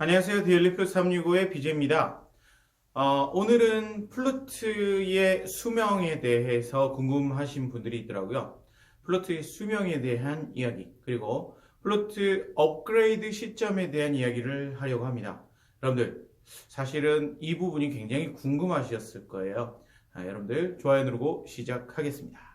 안녕하세요. 데일리플러스 365의 BJ입니다. 오늘은 플루트의 수명에 대해서 궁금하신 분들이 있더라고요. 플루트의 수명에 대한 이야기, 그리고 플루트 업그레이드 시점에 대한 이야기를 하려고 합니다. 여러분들, 사실은 이 부분이 굉장히 궁금하셨을 거예요. 여러분들, 좋아요 누르고 시작하겠습니다.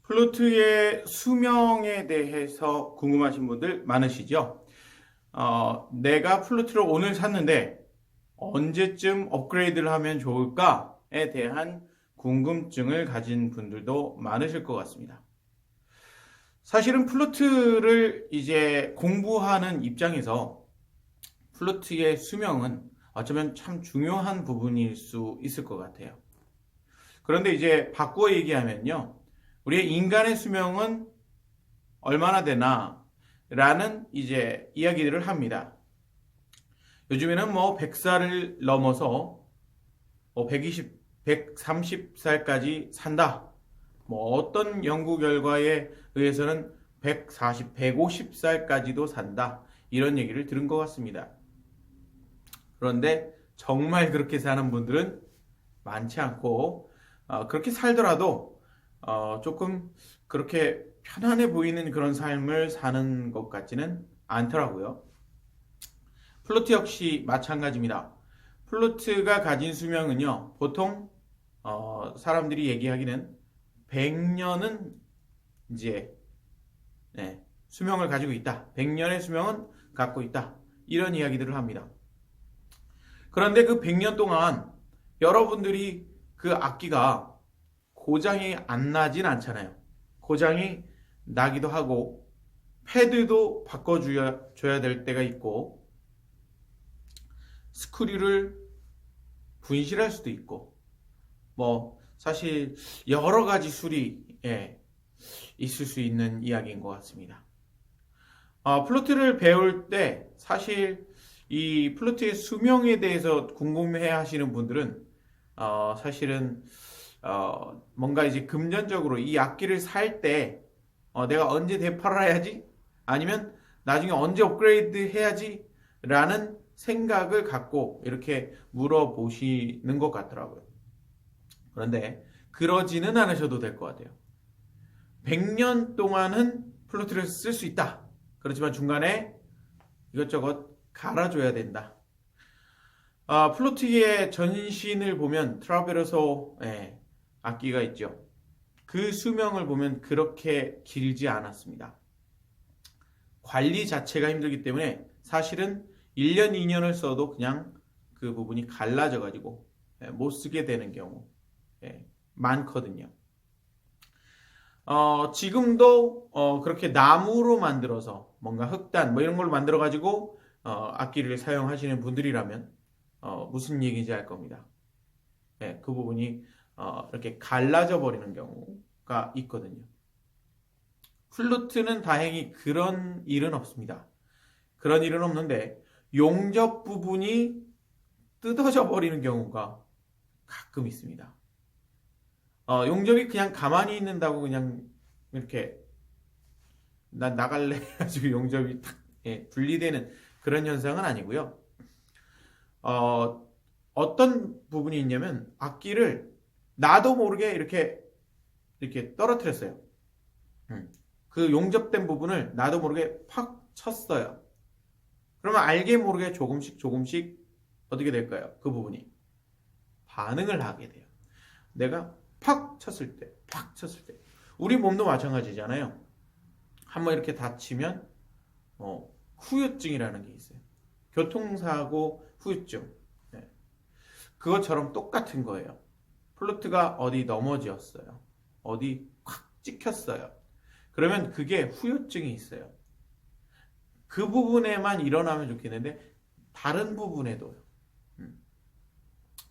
플루트의 수명에 대해서 궁금하신 분들 많으시죠? 내가 플루트를 오늘 샀는데 언제쯤 업그레이드를 하면 좋을까에 대한 궁금증을 가진 분들도 많으실 것 같습니다. 사실은 플루트를 이제 공부하는 입장에서 플루트의 수명은 어쩌면 참 중요한 부분일 수 있을 것 같아요. 그런데 이제 바꾸어 얘기하면요. 우리의 인간의 수명은 얼마나 되나? 라는 이제 이야기들을 합니다. 요즘에는 뭐 100살을 넘어서 뭐 120, 130살까지 산다. 뭐 어떤 연구 결과에 의해서는 140, 150살까지도 산다. 이런 얘기를 들은 것 같습니다. 그런데 정말 그렇게 사는 분들은 많지 않고 그렇게 살더라도 조금 그렇게 편안해 보이는 그런 삶을 사는 것 같지는 않더라고요. 플루트 역시 마찬가지입니다. 플루트가 가진 수명은요, 보통 사람들이 얘기하기는 100년은 이제 수명을 가지고 있다. 100년의 수명은 갖고 있다. 이런 이야기들을 합니다. 그런데 그 100년 동안 여러분들이 그 악기가 고장이 안 나진 않잖아요. 고장이 나기도 하고 패드도 바꿔줘야 될 때가 있고 스크류를 분실할 수도 있고 뭐 사실 여러 가지 수리 있을 수 있는 이야기인 것 같습니다. 플루트를 배울 때 사실 이 플루트의 수명에 대해서 궁금해 하시는 분들은 사실은 뭔가 이제 금전적으로 이 악기를 살 때 내가 언제 되팔아야지? 아니면 나중에 언제 업그레이드 해야지? 라는 생각을 갖고 이렇게 물어보시는 것 같더라고요. 그런데 그러지는 않으셔도 될 것 같아요. 100년 동안은 플루트를 쓸 수 있다. 그렇지만 중간에 이것저것 갈아줘야 된다. 플루트의 전신을 보면 트라베르소 악기가 있죠. 그 수명을 보면 그렇게 길지 않았습니다. 관리 자체가 힘들기 때문에 사실은 1년, 2년을 써도 그냥 그 부분이 갈라져 가지고 못 쓰게 되는 경우 많거든요. 지금도 그렇게 나무로 만들어서 뭔가 흑단 뭐 이런 걸 만들어 가지고 악기를 사용하시는 분들이라면 무슨 얘기인지 알 겁니다. 그 부분이 이렇게 갈라져 버리는 경우가 있거든요. 플루트는 다행히 그런 일은 없습니다. 그런 일은 없는데 용접 부분이 뜯어져 버리는 경우가 가끔 있습니다. 용접이 그냥 가만히 있는다고 그냥 이렇게 난 나갈래 해가지고 용접이 탁 분리되는 그런 현상은 아니고요. 어떤 부분이 있냐면 악기를 나도 모르게 이렇게 떨어뜨렸어요. 그 용접된 부분을 나도 모르게 팍 쳤어요. 그러면 알게 모르게 조금씩 어떻게 될까요? 그 부분이 반응을 하게 돼요. 내가 팍 쳤을 때, 팍 쳤을 때. 우리 몸도 마찬가지잖아요. 한번 이렇게 다치면 후유증이라는 게 있어요. 교통사고 후유증. 그것처럼 똑같은 거예요. 플루트가 어디 넘어졌어요. 어디 콱 찍혔어요. 그러면 그게 후유증이 있어요. 그 부분에만 일어나면 좋겠는데 다른 부분에도요.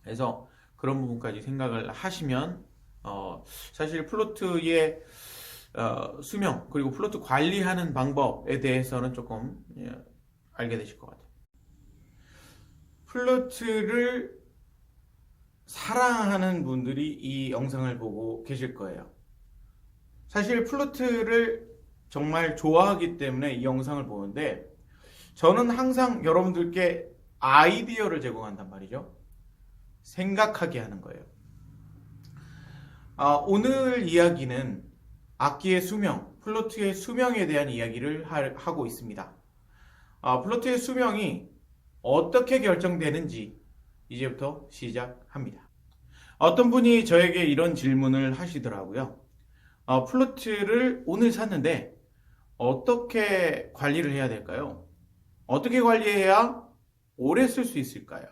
그래서 그런 부분까지 생각을 하시면 사실 플루트의 수명 그리고 플루트 관리하는 방법에 대해서는 조금 알게 되실 것 같아요. 플루트를 사랑하는 분들이 이 영상을 보고 계실 거예요. 사실 플루트를 정말 좋아하기 때문에 이 영상을 보는데 저는 항상 여러분들께 아이디어를 제공한단 말이죠. 생각하게 하는 거예요. 오늘 이야기는 악기의 수명, 플루트의 수명에 대한 이야기를 하고 있습니다. 플루트의 수명이 어떻게 결정되는지 이제부터 시작합니다. 어떤 분이 저에게 이런 질문을 하시더라고요. 플루트를 오늘 샀는데 어떻게 관리를 해야 될까요? 어떻게 관리해야 오래 쓸 수 있을까요?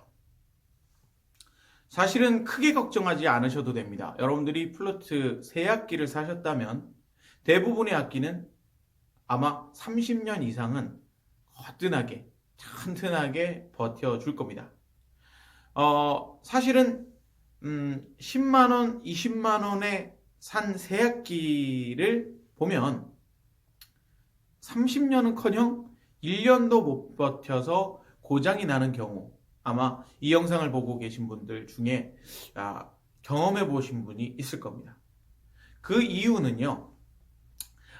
사실은 크게 걱정하지 않으셔도 됩니다. 여러분들이 플루트 새 악기를 사셨다면 대부분의 악기는 아마 30년 이상은 거뜬하게, 튼튼하게 버텨줄 겁니다. 사실은 10만원, 20만원에 산 새 악기를 보면 30년은커녕 1년도 못 버텨서 고장이 나는 경우, 아마 이 영상을 보고 계신 분들 중에 경험해 보신 분이 있을 겁니다. 그 이유는요,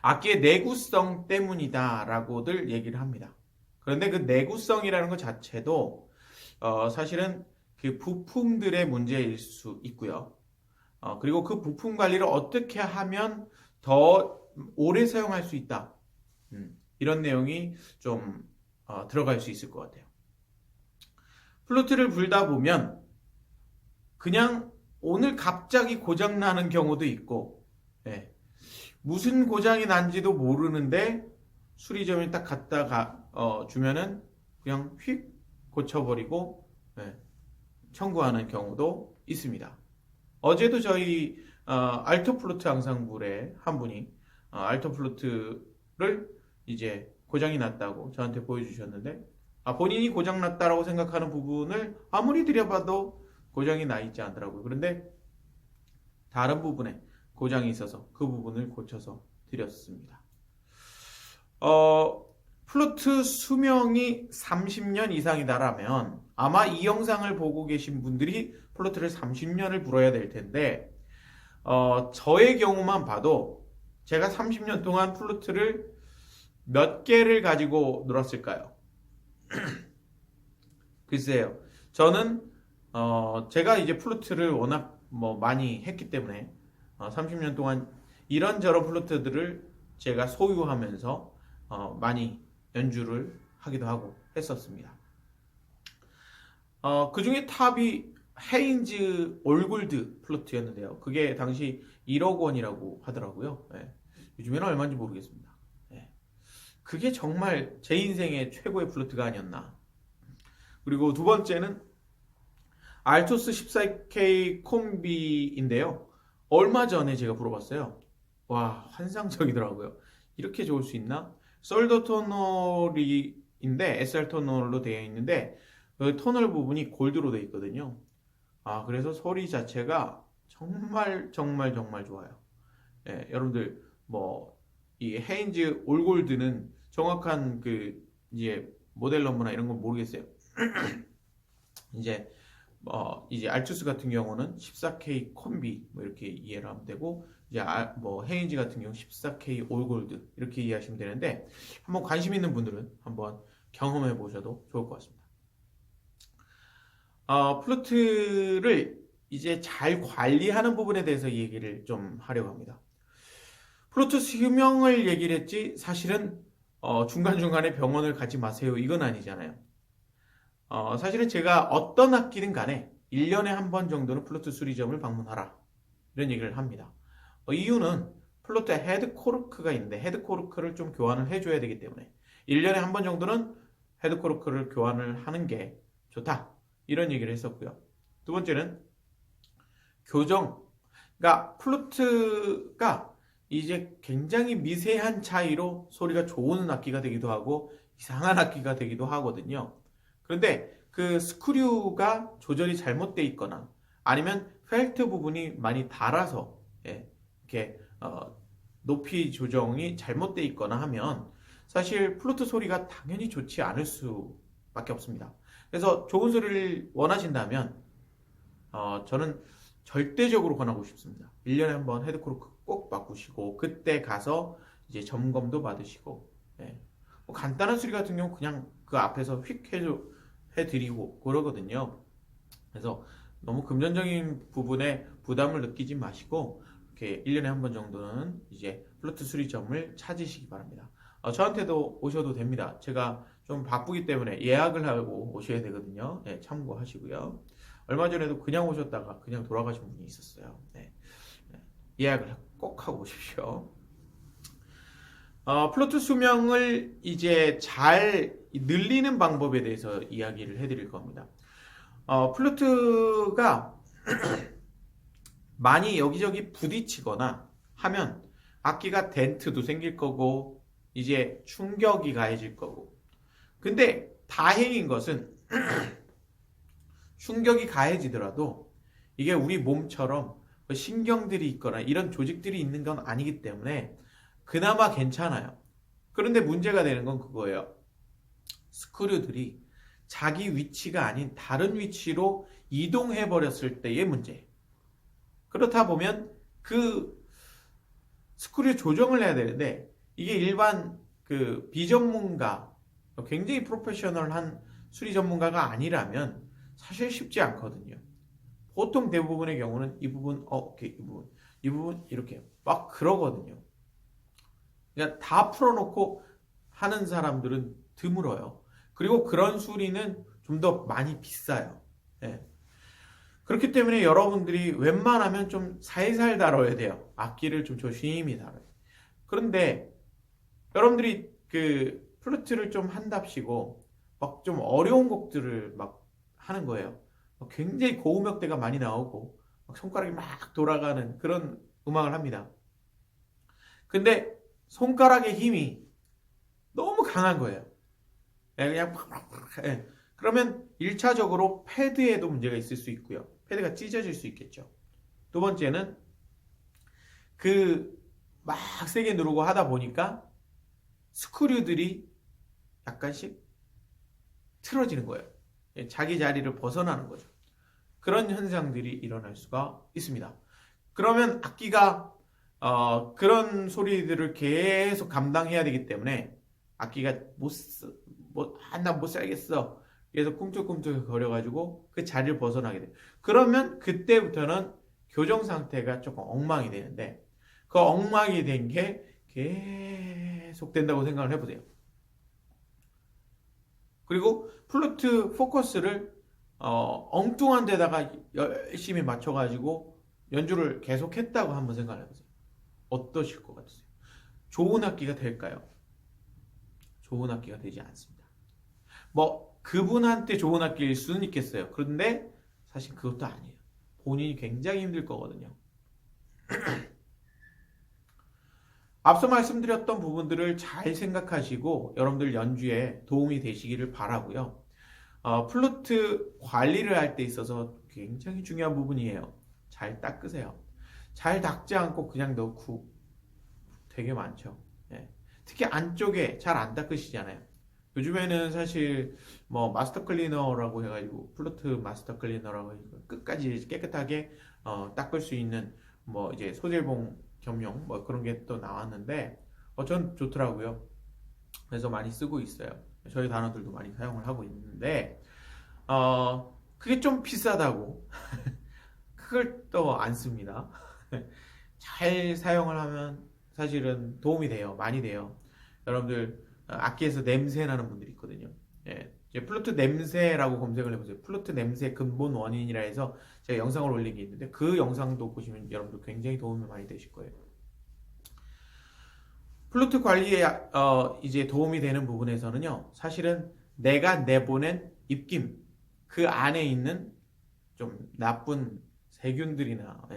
악기의 내구성 때문이다라고들 얘기를 합니다. 그런데 그 내구성이라는 것 자체도 사실은 그 부품들의 문제일 수 있고요. 그리고 그 부품 관리를 어떻게 하면 더 오래 사용할 수 있다. 이런 내용이 좀 들어갈 수 있을 것 같아요. 플루트를 불다 보면 그냥 오늘 갑자기 고장 나는 경우도 있고, 무슨 고장이 난지도 모르는데 수리점에 딱 갖다 주면은 그냥 휙 고쳐버리고 청구하는 경우도 있습니다. 어제도 저희 알토 플루트 앙상블의 한 분이 알토 플루트를 이제 고장이 났다고 저한테 보여주셨는데, 본인이 고장 났다라고 생각하는 부분을 아무리 들여봐도 고장이 나 있지 않더라고요. 그런데 다른 부분에 고장이 있어서 그 부분을 고쳐서 드렸습니다. 플루트 수명이 30년 이상이다라면 아마 이 영상을 보고 계신 분들이 플루트를 30년을 불어야 될 텐데, 저의 경우만 봐도 제가 30년 동안 플루트를 몇 개를 가지고 놀았을까요? 글쎄요. 저는 제가 이제 플루트를 워낙 많이 했기 때문에 30년 동안 이런저런 플루트들을 제가 소유하면서 많이 연주를 하기도 하고 했었습니다. 그 중에 탑이 헤인즈 올골드 플루트였는데요. 그게 당시 1억 원이라고 하더라고요. 요즘에는 얼마인지 모르겠습니다. 그게 정말 제 인생의 최고의 플루트가 아니었나. 그리고 두 번째는 알토스 14K 콤비인데요. 얼마 전에 제가 불어봤어요. 와, 환상적이더라고요. 이렇게 좋을 수 있나? 솔더 토널인데 SR 토널로 되어 있는데 그 토널 부분이 골드로 되어 있거든요. 그래서 소리 자체가 정말 좋아요. 여러분들 이 헤인즈 올골드는 정확한 그 이제 모델 넘버나 이런 건 모르겠어요. 이제 알투스 같은 경우는 14K 콤비 이렇게 이해를 하면 되고, 이제 헤인즈 같은 경우 14K 올골드 이렇게 이해하시면 되는데, 한번 관심 있는 분들은 한번 경험해 보셔도 좋을 것 같습니다. 플루트를 이제 잘 관리하는 부분에 대해서 얘기를 좀 하려고 합니다. 플루트 수명을 얘기를 했지 사실은 중간중간에 병원을 가지 마세요 이건 아니잖아요. 사실은 제가 어떤 악기든 간에 1년에 한 번 정도는 플루트 수리점을 방문하라 이런 얘기를 합니다. 이유는 플루트에 헤드 코르크가 있는데 헤드 코르크를 좀 교환을 해줘야 되기 때문에 1년에 한 번 정도는 헤드 코르크를 교환을 하는 게 좋다 이런 얘기를 했었고요. 두 번째는 교정. 그러니까 플루트가 이제 굉장히 미세한 차이로 소리가 좋은 악기가 되기도 하고 이상한 악기가 되기도 하거든요. 그런데 그 스크류가 조절이 잘못되어 있거나 아니면 펠트 부분이 많이 닳아서 이렇게 높이 조정이 잘못되어 있거나 하면 사실 플루트 소리가 당연히 좋지 않을 수밖에 없습니다. 그래서 좋은 소리를 원하신다면 저는 절대적으로 권하고 싶습니다. 1년에 한 번 헤드코르크 꼭 바꾸시고 그때 가서 이제 점검도 받으시고 예. 뭐 간단한 수리 같은 경우 그냥 그 앞에서 휙 해드리고 그러거든요. 그래서 너무 금전적인 부분에 부담을 느끼지 마시고 이렇게 1년에 한 번 정도는 이제 플루트 수리점을 찾으시기 바랍니다. 저한테도 오셔도 됩니다. 제가 좀 바쁘기 때문에 예약을 하고 오셔야 되거든요. 네, 참고하시고요. 얼마 전에도 그냥 오셨다가 그냥 돌아가신 분이 있었어요. 네. 예약을 꼭 하고 오십시오. 플루트 수명을 이제 잘 늘리는 방법에 대해서 이야기를 해드릴 겁니다. 플루트가 많이 여기저기 부딪히거나 하면 악기가 덴트도 생길 거고 이제 충격이 가해질 거고 근데 다행인 것은 충격이 가해지더라도 이게 우리 몸처럼 신경들이 있거나 이런 조직들이 있는 건 아니기 때문에 그나마 괜찮아요. 그런데 문제가 되는 건 그거예요. 스크류들이 자기 위치가 아닌 다른 위치로 이동해 버렸을 때의 문제. 그렇다 보면 그 스크류 조정을 해야 되는데 이게 일반 그 비전문가 굉장히 프로페셔널한 수리 전문가가 아니라면 사실 쉽지 않거든요. 보통 대부분의 경우는 이 부분, 오케이, 이 부분 이렇게 막 그러거든요. 그러니까 다 풀어놓고 하는 사람들은 드물어요. 그리고 그런 수리는 좀 더 많이 비싸요. 예. 그렇기 때문에 여러분들이 웬만하면 좀 살살 다뤄야 돼요. 악기를 좀 조심히 다뤄야 돼요. 그런데 여러분들이 그 플루트를 좀 한답시고 막 좀 어려운 곡들을 막 하는 거예요. 굉장히 고음역대가 많이 나오고 막 손가락이 막 돌아가는 그런 음악을 합니다. 근데 손가락의 힘이 너무 강한 거예요. 그냥 예. 그러면 1차적으로 패드에도 문제가 있을 수 있고요. 패드가 찢어질 수 있겠죠. 두 번째는 그 막 세게 누르고 하다 보니까 스크류들이 약간씩 틀어지는 거예요. 자기 자리를 벗어나는 거죠. 그런 현상들이 일어날 수가 있습니다. 그러면 악기가 그런 소리들을 계속 감당해야 되기 때문에 악기가 난 못 살겠어. 그래서 꿈틀꿈틀 거려가지고 그 자리를 벗어나게 돼요. 그러면 그때부터는 교정 상태가 조금 엉망이 되는데 그 엉망이 된 게 계속 된다고 생각을 해보세요. 그리고 플루트 포커스를 엉뚱한 데다가 열심히 맞춰가지고 연주를 계속 했다고 한번 생각을 해보세요. 어떠실 것 같으세요? 좋은 악기가 될까요? 좋은 악기가 되지 않습니다. 뭐 그분한테 좋은 악기일 수는 있겠어요. 그런데 사실 그것도 아니에요. 본인이 굉장히 힘들 거거든요. 앞서 말씀드렸던 부분들을 잘 생각하시고 여러분들 연주에 도움이 되시기를 바라고요. 플루트 관리를 할 때 있어서 굉장히 중요한 부분이에요. 잘 닦으세요. 잘 닦지 않고 그냥 넣고 되게 많죠. 예. 특히 안쪽에 잘 안 닦으시잖아요. 요즘에는 사실 뭐 마스터 클리너라고 해가지고 플루트 마스터 클리너라고 해가지고 끝까지 깨끗하게 닦을 수 있는 뭐 이제 소재봉 겸용 뭐 그런 게 또 나왔는데 전 좋더라고요. 그래서 많이 쓰고 있어요. 저희 단원들도 많이 사용을 하고 있는데 그게 좀 비싸다고 그걸 또 안 씁니다. 잘 사용을 하면 사실은 도움이 돼요. 많이 돼요. 여러분들 악기에서 냄새 나는 분들이 있거든요. 예, 이제 플루트 냄새라고 검색을 해보세요. 플루트 냄새 근본 원인이라 해서 제가 영상을 올린 게 있는데 그 영상도 보시면 여러분들 굉장히 도움이 많이 되실 거예요. 플루트 관리에 이제 도움이 되는 부분에서는요. 사실은 내가 내보낸 입김 그 안에 있는 좀 나쁜 세균들이나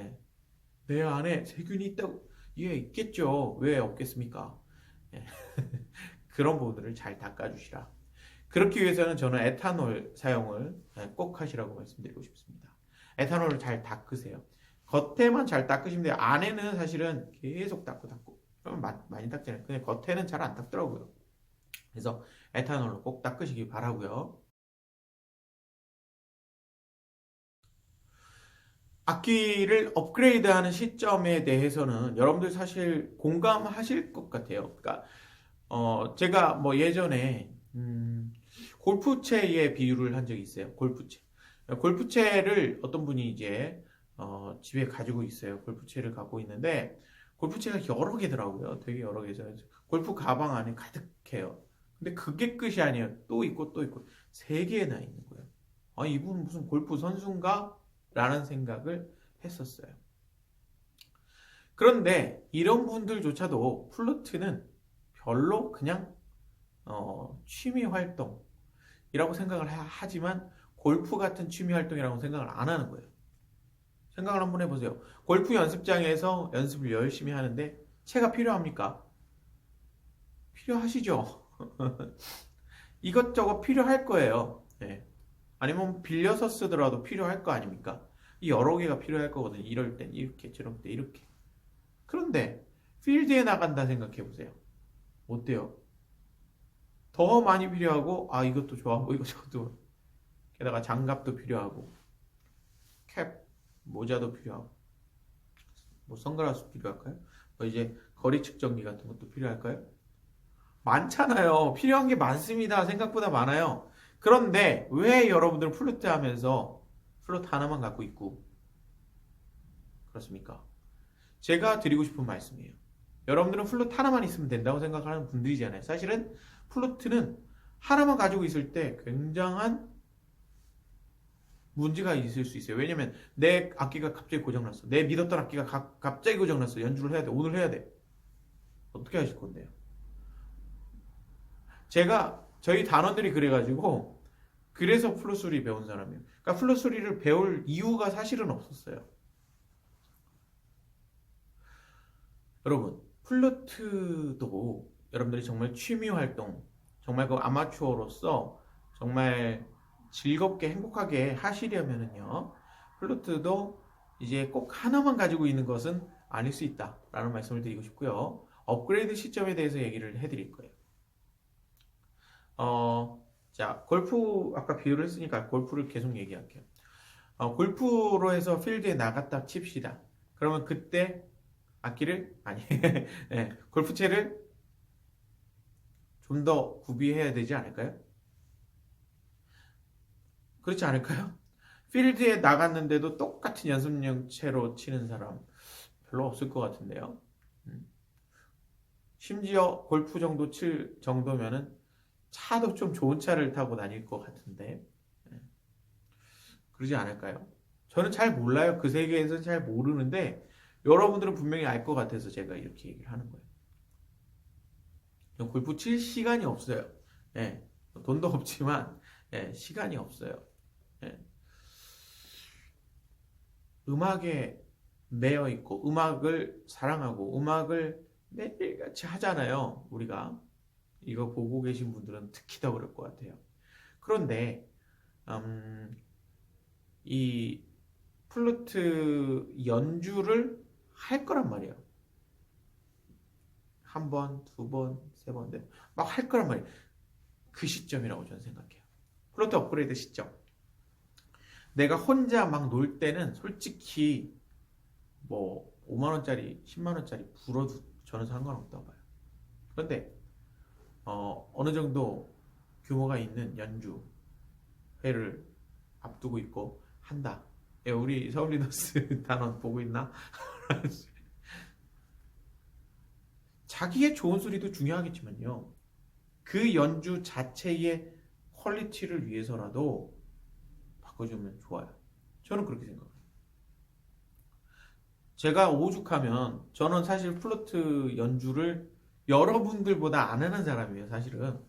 내 안에 세균이 있다고 예 있겠죠. 왜 없겠습니까? 예. 그런 부분들을 잘 닦아주시라. 그렇기 위해서는 저는 에탄올 사용을 꼭 하시라고 말씀드리고 싶습니다. 에탄올을 잘 닦으세요. 겉에만 잘 닦으시면 돼요. 안에는 사실은 계속 닦고 그러면 많이 닦잖아요. 근데 겉에는 잘 안 닦더라고요. 그래서 에탄올로 꼭 닦으시기 바라고요. 악기를 업그레이드하는 시점에 대해서는 여러분들 사실 공감하실 것 같아요. 그러니까 제가 뭐 예전에 골프채에 비유를 한 적이 있어요. 골프채. 골프채를 어떤 분이 이제 집에 가지고 있어요. 골프채를 갖고 있는데 골프채가 여러 개더라고요. 되게 여러 개죠. 골프 가방 안에 가득해요. 근데 그게 끝이 아니에요. 또 있고 또 있고 세 개나 있는 거예요. 아, 이분 무슨 골프 선수인가? 라는 생각을 했었어요. 그런데 이런 분들조차도 플루트는 별로 그냥 취미 활동이라고 생각을 하지만 골프 같은 취미 활동이라고 생각을 안 하는 거예요. 생각을 한번 해보세요. 골프 연습장에서 연습을 열심히 하는데 채가 필요합니까? 필요하시죠? 이것저것 필요할 거예요. 네. 아니면 빌려서 쓰더라도 필요할 거 아닙니까? 이 여러 개가 필요할 거거든요. 이럴 땐 이렇게, 저럴 때 이렇게. 그런데 필드에 나간다 생각해 보세요. 어때요? 더 많이 필요하고, 아, 이것도 좋아하고, 이것도. 게다가 장갑도 필요하고, 캡, 모자도 필요하고, 뭐 선글라스 필요할까요? 뭐 이제 거리 측정기 같은 것도 필요할까요? 많잖아요. 필요한 게 많습니다. 생각보다 많아요. 그런데 왜 여러분들은 플루트 하면서 플루트 하나만 갖고 있고 그렇습니까? 제가 드리고 싶은 말씀이에요. 여러분들은 플루트 하나만 있으면 된다고 생각하는 분들이잖아요. 사실은 플루트는 하나만 가지고 있을 때 굉장한 문제가 있을 수 있어요. 왜냐면 내 악기가 갑자기 고장났어. 내 믿었던 악기가 갑자기 고장났어. 연주를 해야 돼. 오늘 해야 돼. 어떻게 하실 건데요? 저희 단원들이 그래가지고 그래서 플룻소리 배운 사람이에요. 그러니까 플룻소리를 배울 이유가 사실은 없었어요. 여러분, 플루트도 여러분들이 정말 취미 활동, 정말 그 아마추어로서 정말 즐겁게 행복하게 하시려면은요, 플루트도 이제 꼭 하나만 가지고 있는 것은 아닐 수 있다라는 말씀을 드리고 싶고요. 업그레이드 시점에 대해서 얘기를 해드릴 거예요. 자, 골프 아까 비유를 했으니까 골프를 계속 얘기할게요. 골프로 해서 필드에 나갔다 칩시다. 그러면 그때 악기를 아니 네, 골프채를 좀 더 구비해야 되지 않을까요? 그렇지 않을까요? 필드에 나갔는데도 똑같은 연습용채로 치는 사람 별로 없을 것 같은데요. 음. 심지어 골프 정도 칠 정도면은 차도 좀 좋은 차를 타고 다닐 것 같은데 그러지 않을까요? 저는 잘 몰라요. 그 세계에서는 잘 모르는데 여러분들은 분명히 알 것 같아서 제가 이렇게 얘기를 하는 거예요. 골프 칠 시간이 없어요. 예, 돈도 없지만 시간이 없어요. 예, 음악에 매여 있고 음악을 사랑하고 음악을 매일같이 하잖아요. 우리가 이거 보고 계신 분들은 특히 더 그럴 것 같아요. 그런데 이 플루트 연주를 할 거란 말이에요. 한 번, 두 번, 세 번, 막 할 거란 말이에요. 그 시점이라고 저는 생각해요. 플루트 업그레이드 시점. 내가 혼자 막 놀 때는 솔직히 뭐 5만 원짜리, 10만 원짜리 불어도 저는 상관없다고 봐요. 그런데 어느 정도 규모가 있는 연주 회를 앞두고 있고 한다. 우리 서울 리더스 단원 보고 있나? 자기의 좋은 소리도 중요하겠지만요. 그 연주 자체의 퀄리티를 위해서라도 바꿔주면 좋아요. 저는 그렇게 생각해요. 제가 오죽하면 저는 사실 플루트 연주를 여러분들보다 안 하는 사람이에요. 사실은.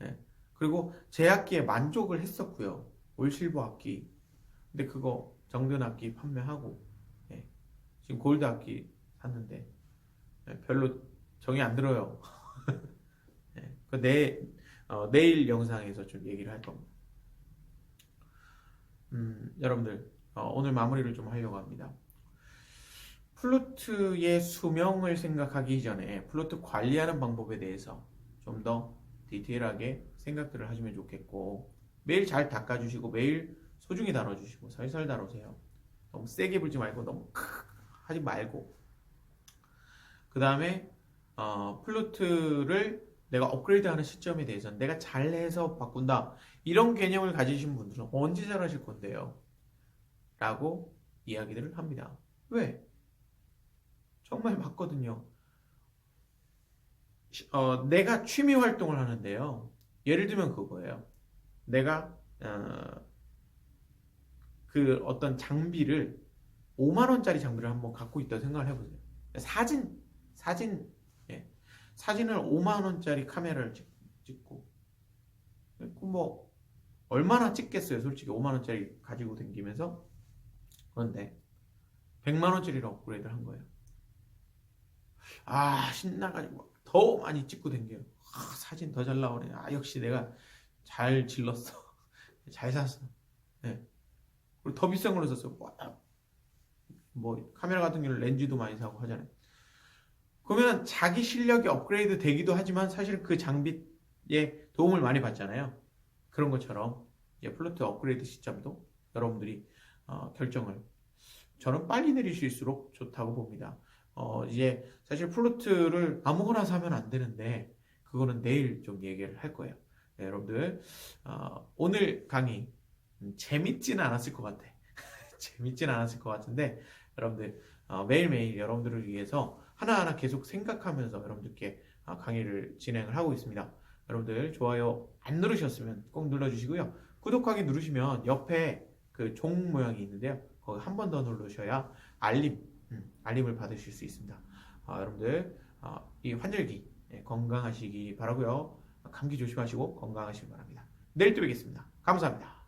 예. 그리고 제 악기에 만족을 했었고요. 올실버 악기. 근데 그거 정든 악기 판매하고 예. 지금 골드 악기 샀는데 별로 정이 안 들어요. 예. 내일 영상에서 좀 얘기를 할 겁니다. 여러분들 오늘 마무리를 좀 하려고 합니다. 플루트의 수명을 생각하기 전에 플루트 관리하는 방법에 대해서 좀 더 디테일하게 생각들을 하시면 좋겠고 매일 잘 닦아주시고 매일 소중히 다뤄주시고 살살 다루세요. 너무 세게 불지 말고 너무 하지 말고 그 다음에 플루트를 내가 업그레이드하는 시점에 대해서는 내가 잘해서 바꾼다 이런 개념을 가지신 분들은 언제 잘하실 건데요? 라고 이야기들을 합니다. 왜? 정말 맞거든요. 내가 취미 활동을 하는데요. 예를 들면 그거예요. 내가 그 어떤 장비를 5만 원짜리 장비를 한번 갖고 있다 생각을 해보세요. 사진, 예. 사진을 5만 원짜리 카메라를 찍고 뭐 얼마나 찍겠어요, 솔직히 5만 원짜리 가지고 다니면서. 그런데 100만 원짜리로 업그레이드를 한 거예요. 신나가지고 더 많이 찍고 다녀요. 사진 더 잘 나오네. 역시 내가 잘 질렀어. 잘 샀어. 네. 그리고 더 비싼 걸로 샀어. 뭐 카메라 같은 경우는 렌즈도 많이 사고 하잖아요. 그러면 자기 실력이 업그레이드 되기도 하지만 사실 그 장비에 도움을 많이 받잖아요. 그런 것처럼 플루트 업그레이드 시점도 여러분들이 결정을 저는 빨리 내리실수록 좋다고 봅니다. 이제 사실 플루트를 아무거나 사면 안 되는데 그거는 내일 좀 얘기를 할 거예요. 네, 여러분들 오늘 강의 재밌지는 않았을 것 같아. 재밌지는 않았을 것 같은데 여러분들 매일매일 여러분들을 위해서 하나하나 계속 생각하면서 여러분들께 강의를 진행을 하고 있습니다. 여러분들 좋아요 안 누르셨으면 꼭 눌러주시고요. 구독하기 누르시면 옆에 그 종 모양이 있는데요. 거기 한 번 더 누르셔야 알림을 받으실 수 있습니다. 여러분들 이 환절기 건강하시기 바라고요. 감기 조심하시고 건강하시기 바랍니다. 내일 또 뵙겠습니다. 감사합니다.